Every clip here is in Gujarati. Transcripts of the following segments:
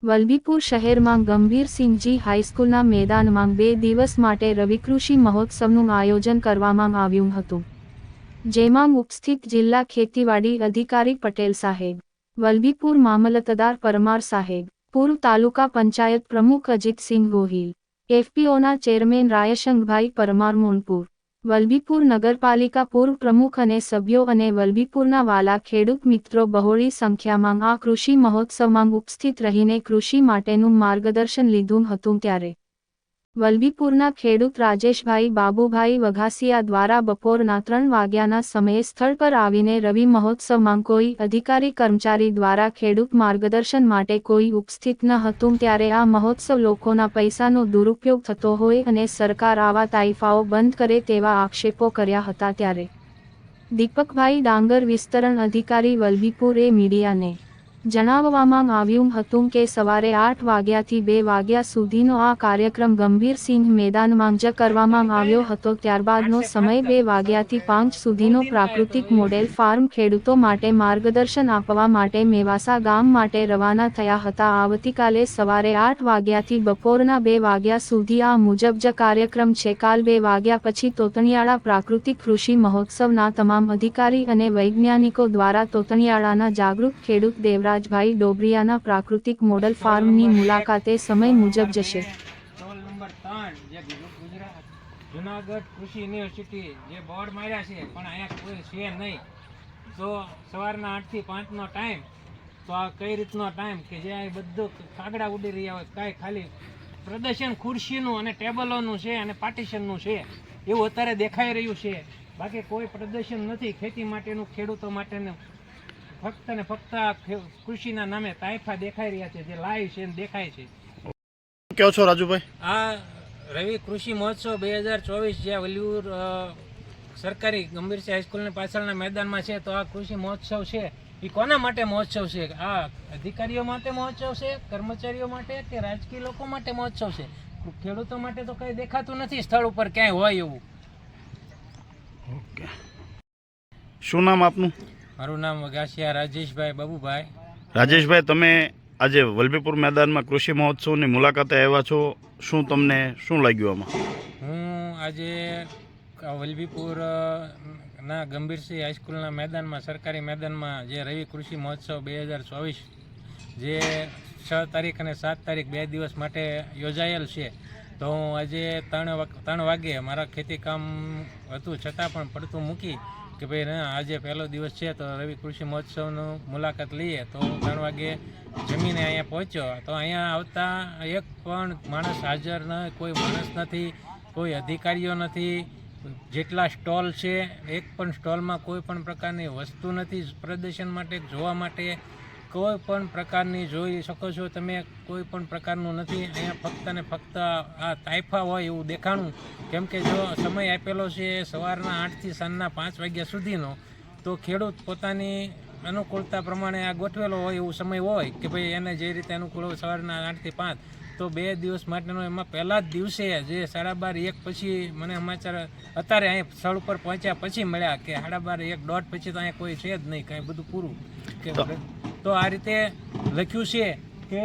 વલભીપુર શહેરમાં ગંભીરસિંહજી હાઈસ્કૂલના મેદાનમાં 2 દિવસ માટે રવિકૃષિ મહોત્સવનું આયોજન કરવામાં આવ્યું હતું, જેમાં ઉપસ્થિત જિલ્લા ખેતીવાડી અધિકારી પટેલ સાહેબ, વલભીપુર મામલતદાર પરમાર સાહેબ, પૂર્વ તાલુકા પંચાયત પ્રમુખ અજીતસિંહ ગોહિલ, એફપીઓના ચેરમેન રાયશંકભાઈ પરમાર મુનપુર, વલભીપુર નગરપાલિકા પૂર્વ પ્રમુખ અને સભ્યો અને વલભીપુરના વાલા ખેડૂત મિત્રો બહોળી સંખ્યામાં આ કૃષિ મહોત્સવમાં ઉપસ્થિત રહીને કૃષિ માટેનું માર્ગદર્શન લીધું હતું ત્યારે વલભીપુરના ખેડૂત રાજેશભાઈ બાબુભાઈ વઘાસિયા દ્વારા બપોરના 3 વાગ્યાના સમયે સ્થળ પર આવીને રવિ મહોત્સવમાં કોઈ અધિકારી કર્મચારી દ્વારા ખેડૂત માર્ગદર્શન માટે કોઈ ઉપસ્થિત ન હતું ત્યારે આ મહોત્સવ લોકોના પૈસાનો દુરુપયોગ થતો હોય અને સરકાર આવા તાઇફાઓ બંધ કરે તેવા આક્ષેપો કર્યા હતા ત્યારે દીપકભાઈ ડાંગર વિસ્તરણ અધિકારી વલભીપુર એ મીડિયાને જણાવવામાં આવ્યું હતું કે સવારે 8 વાગ્યાથી 2 વાગ્યા સુધીનો આ કાર્યક્રમ ગંભીરસિંહ મેદાનમાં જ કરવામાં આવ્યો હતો। ત્યારબાદનો સમય 2 વાગ્યાથી 5 સુધીનો પ્રાકૃતિક મોડેલ ફાર્મ ખેડૂતો માટે માર્ગદર્શન આપવા માટે મેવાસા ગામ માટે રવાના થયા હતા। આવતીકાલે સવારે 8 વાગ્યાથી બપોરના 2 વાગ્યા સુધી આ મુજબ જ કાર્યક્રમ છે। કાલ 2 વાગ્યા પછી તોતણિયાળા પ્રાકૃતિક કૃષિ મહોત્સવના તમામ અધિકારી અને વૈજ્ઞાનિકો દ્વારા તોતણિયાળાના જાગૃત ખેડૂત દેવરાજ ભાઈ ડોબરિયાના પ્રાકૃતિક મોડલ ફાર્મની મુલાકાતે સમય મુજબ જશે। સ્ટોલ નંબર 3 જે ગુજરાત જૂનાગઢ કૃષિ યુનિવર્સિટી જે બોર્ડ માર્યા છે પણ અહીંયા કોઈ છે નહીં, તો સવારના 8 થી 5 નો ટાઈમ, તો આ કઈ રીતનો ટાઈમ કે જે અહીં બધું કાગડા ઉડી રહ્યા હોય, કાંઈ ખાલી પ્રદર્શન ખુરશીનું અને ટેબલોનું છે અને પાર્ટીશનનું છે એવું અત્યારે દેખાઈ રહ્યું છે। બાકી કોઈ પ્રદર્શન નથી ખેતી માટેનું, ખેડૂતો માટેનું। ફક્ત ને ફક્ત કૃષિના નામે તાઇફા દેખાઈ રહ્યા છે, જે લાઈવ છે દેખાય છે। કેવો છો રાજુભાઈ? આ રવિ કૃષિ મહોત્સવ 2024 જે વલભીપુર સરકારી ગંભીરસિંહ હાઈસ્કૂલની પાછળના મેદાનમાં છે, તો આ કૃષિ મહોત્સવ છે એ કોના માટે મહોત્સવ છે? આ અધિકારીઓ માટે મહોત્સવ છે, કર્મચારીઓ માટે કે રાજકીય લોકો માટે મહોત્સવ છે? ખેડૂતો માટે તો કંઈ દેખાતું નથી સ્થળ ઉપર ક્યાંય હોય એવું। ઓકે, શું નામ આપનું? મારું નામ વઘાસિયા રાજેશભાઈ બાબુભાઈ। રાજેશભાઈ, તમે આજે વલભીપુર મેદાનમાં કૃષિ મહોત્સવની મુલાકાતે આવ્યા છો, શું તમને શું લાગ્યું આમાં? હું આજે વલભીપુર ના ગંભીરસિંહ હાઈસ્કૂલના મેદાનમાં, સરકારી મેદાનમાં જે રવિ કૃષિ મહોત્સવ 2024 જે 6 તારીખ અને 7 તારીખ 2 દિવસ માટે યોજાયેલ છે, તો હું આજે 3 વાગે મારા ખેતી કામ હતું છતાં પણ પડતું મૂકી કે ભાઈ ના આજે પહેલો દિવસ છે તો રવિ કૃષિ મહોત્સવનું મુલાકાત લઈએ, તો હું 3 વાગે જમીને અહીંયા પહોંચ્યો। તો અહીંયા આવતા એક પણ માણસ હાજર ન, કોઈ માણસ નથી, કોઈ અધિકારીઓ નથી। જેટલા સ્ટોલ છે એક પણ સ્ટોલમાં કોઈ પણ પ્રકારની વસ્તુ નથી પ્રદર્શન માટે જોવા માટે, કોઈ પણ પ્રકારની જોઈ શકો છો તમે, કોઈ પણ પ્રકારનું નથી અહીંયા। ફક્ત ને ફક્ત આ તાઇફા હોય એવું દેખાણું, કેમ કે જો સમય આપેલો છે સવારના 8 થી સાંજના 5 વાગ્યા સુધીનો, તો ખેડૂત પોતાની અનુકૂળતા પ્રમાણે આ ગોઠવેલો હોય એવું સમય હોય કે ભાઈ એને જે રીતે અનુકૂળ હોય સવારના 8 થી 5, તો 2 દિવસ માટેનો એમાં પહેલા જ દિવસે જે 12:30 1 પછી મને સમાચાર અત્યારે અહીં સ્થળ ઉપર પહોંચ્યા પછી મળ્યા કે 12:30 1 દોઢ પછી તો અહીંયા કોઈ છે જ નહીં, કાંઈ બધું પૂરું કે તો આ રીતે લખ્યું છે કે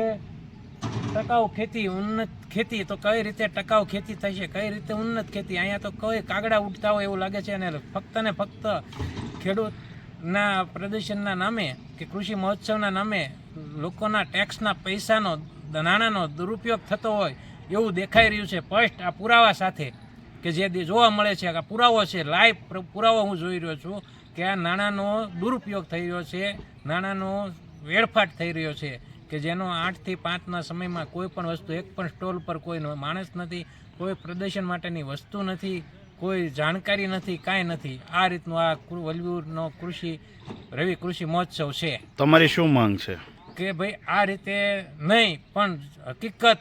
ટકાઉ ખેતી, ઉન્નત ખેતી। તો કઈ રીતે ટકાઉ ખેતી થશે, કઈ રીતે ઉન્નત ખેતી? અહીંયા તો કોઈ કાગડા ઉડતા હોય એવું લાગે છે, અને ફક્ત ને ફક્ત ખેડૂતના પ્રદર્શનના નામે કે કૃષિ મહોત્સવના નામે લોકોના ટેક્સના પૈસાનો, નાણાંનો દુરુપયોગ થતો હોય એવું દેખાઈ રહ્યું છે। સ્પષ્ટ આ પુરાવા સાથે કે જે જોવા મળે છે, આ પુરાવો છે, લાઈવ પુરાવો હું જોઈ રહ્યો છું કે આ નાણાંનો દુરુપયોગ થઈ રહ્યો છે, નાણાંનો વેડફાટ થઈ રહ્યો છે, કે જેનો 8 થી 5ના સમયમાં કોઈ પણ વસ્તુ, એક પણ સ્ટોલ પર કોઈ માણસ નથી, કોઈ પ્રદર્શન માટેની વસ્તુ નથી, કોઈ જાણકારી નથી, કાંઈ નથી। આ રીતનું આ વલભીપુરનો રવિ કૃષિ મહોત્સવ છે। તમારી શું માંગ છે? કે ભાઈ આ રીતે નહીં પણ હકીકત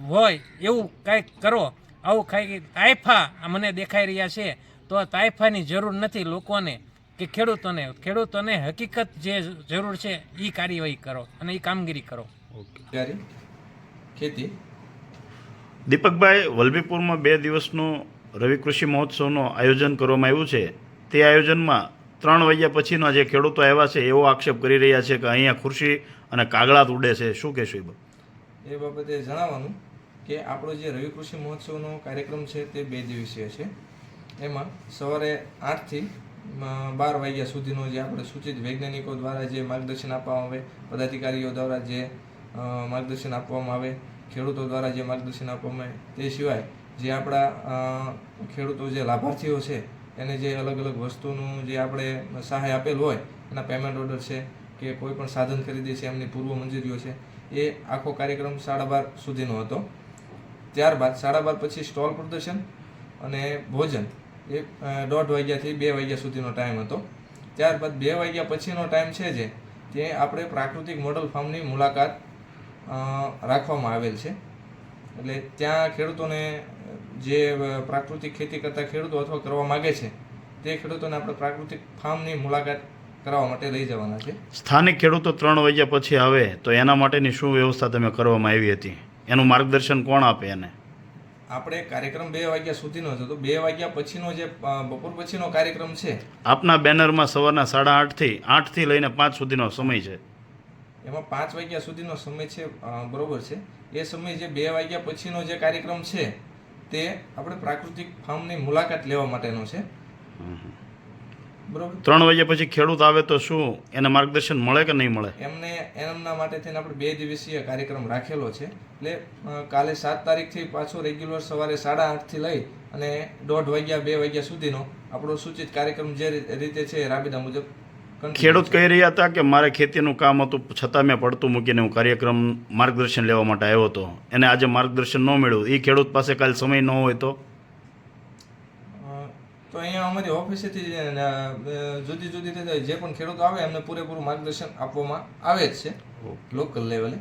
હોય એવું કાંઈક કરો। આવું કાંઈ તાઇફા મને દેખાઈ રહ્યા છે, તો આ તાઇફાની જરૂર નથી લોકોને કે ખેડૂતોને હકીકત જે જરૂર છે એ કાર્યવાહી કરો અને એ કામગીરી કરો। ખેતી દીપકભાઈ, વલભીપુરમાં 2 દિવસનું રવિ કૃષિ મહોત્સવનું આયોજન કરવામાં આવ્યું છે, તે આયોજનમાં 3 વાગ્યા પછીના જે ખેડૂતો આવ્યા છે એવો આક્ષેપ કરી રહ્યા છે કે અહીંયા ખુરશી અને કાગડા ઉડે છે, શું કહેશો એ? એ બાબતે જણાવવાનું કે આપણો જે રવિ કૃષિ મહોત્સવનો કાર્યક્રમ છે તે 2 દિવસીય છે. એમાં સવારે 8 થી 12 વાગ્યા સુધીનો જે આપણે સૂચિત વૈજ્ઞાનિકો દ્વારા જે માર્ગદર્શન આપવામાં આવે, પદાધિકારીઓ દ્વારા જે માર્ગદર્શન આપવામાં આવે, ખેડૂતો દ્વારા જે માર્ગદર્શન આપવામાં આવે, તે સિવાય જે આપણા ખેડૂતો જે લાભાર્થીઓ છે એને જે અલગ અલગ વસ્તુનું જે આપણે સહાય આપેલ હોય એના પેમેન્ટ ઓર્ડર છે કે કોઈ પણ સાધન ખરીદે છે એમની પૂર્વ મંજૂરીઓ છે, એ આખો કાર્યક્રમ 12:30 સુધીનો હતો. ત્યારબાદ 12:30 પછી સ્ટોલ પ્રદર્શન અને ભોજન એ 1:30 વાગ્યાથી 2 વાગ્યા સુધીનો ટાઈમ હતો. ત્યારબાદ 2 વાગ્યા પછીનો ટાઈમ છે જે તે આપણે પ્રાકૃતિક મોડલ ફાર્મની મુલાકાત રાખવામાં આવેલ છે. એટલે ત્યાં ખેડૂતોને જે પ્રાકૃતિક ખેતી કરતા ખેડૂતો અથવા કરવા માગે છે તે ખેડૂતોને આપણે પ્રાકૃતિક ફાર્મની મુલાકાત કરાવવા માટે લઈ જવાના છે. સ્થાનિક ખેડૂતો 3 વાગ્યા પછી આવે તો એના માટેની શું વ્યવસ્થા તમે કરવામાં આવી હતી? એનું માર્ગદર્શન કોણ આપે એને? આપણે કાર્યક્રમ 2 વાગ્યા સુધીનો હતો, તો 2 વાગ્યા પછીનો જે બપોર પછીનો કાર્યક્રમ છે આપના બેનરમાં સવારના 8:30 થી 8 થી લઈને 5 સુધીનો સમય છે. એમાં 5 વાગ્યા સુધીનો સમય છે, બરોબર છે. એ સમય જે 2 વાગ્યા પછીનો જે કાર્યક્રમ છે તે આપણે પ્રાકૃતિક ફાર્મની મુલાકાત લેવા માટેનો છે, બરોબર. 3 વાગ્યા પછી ખેડૂત આવે તો શું એને માર્ગદર્શન મળે કે નહીં મળે? એમના માટે થઈને આપણે 2 દિવસીય કાર્યક્રમ રાખેલો છે. એટલે કાલે 7 તારીખથી પાછો રેગ્યુલર સવારે 8:30 થી લઈ અને 1:30 વાગ્યા 2 વાગ્યા સુધીનો આપણો સૂચિત કાર્યક્રમ જે રીતે છે રાબેતા મુજબ ખેડૂત કહી રહ્યા હતા કે મારે ખેતીનું કામ હતું છતાં મેં પડતું મૂકીને હું કાર્યક્રમ માર્ગદર્શન લેવા માટે આવ્યો હતો, એને આજે માર્ગદર્શન ન મળ્યું, એ ખેડૂત પાસે કાલે સમય ન હોય તો અહીંયા અમારી ઓફિસેથી જુદી જુદી રીતે જે પણ ખેડૂતો આવે એમને પૂરેપૂરું માર્ગદર્શન આપવામાં આવે જ છે લોકલ લેવલે.